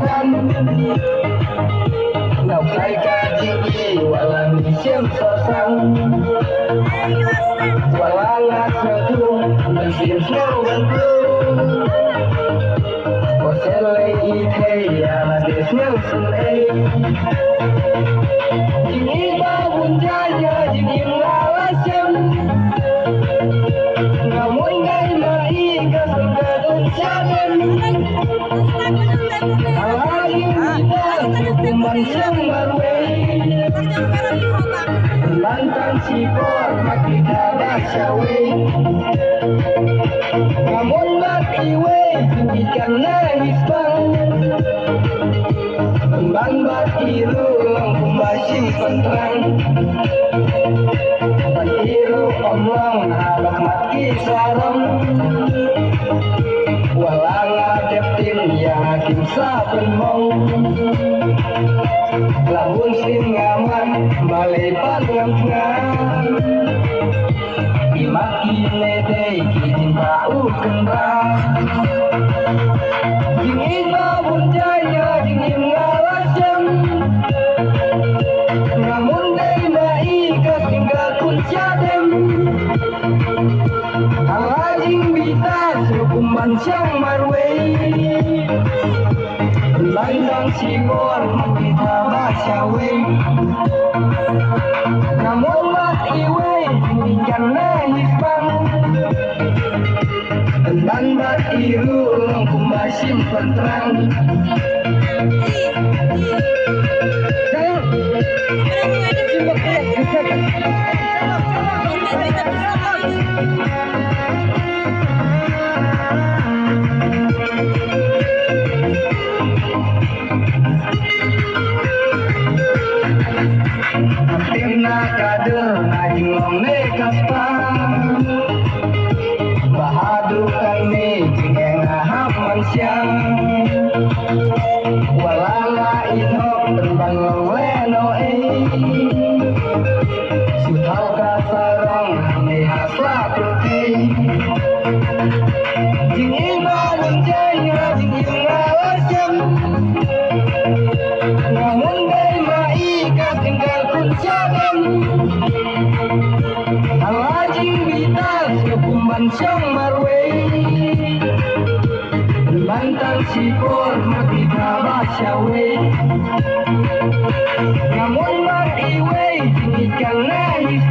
kan ngọc tay ca tinggi walang siang sosang walang asatu mesin siang bantu kosele ite ya de siang sele ini bangun jaya jadi ngalasem namun gay mai kasenggadun sadem alayin kita hukuman yang marwe lantang sipor makita basyawe namun matiwe ikan nangis bang kembang batiru kumbasim penterang batiru omong halak mati sarang walang adep tim yang hakim saben mau lamun sim ngaman balai pangamngan imaki ledei kijin pau kembang dingin mabun jaya dingin ngalasem namun dari mai ketinggal kun cadem alajing bita hukuman siang marwe landang sibor kita basyawe namun matiwe ikan nangis bang dan batiru kumbasim penterang Timna kader najing longne kaspang bahadu kami jingeng ahap mansyang walala inok terbang leno sutau kasarong ane hasla putih jingeng bangun jaya jingeng ngalasem namun dari mai katinggal kun cadem alajing bitas hukuman siang marwe lantang sipor makita basyawe namun matiwe ikan nangis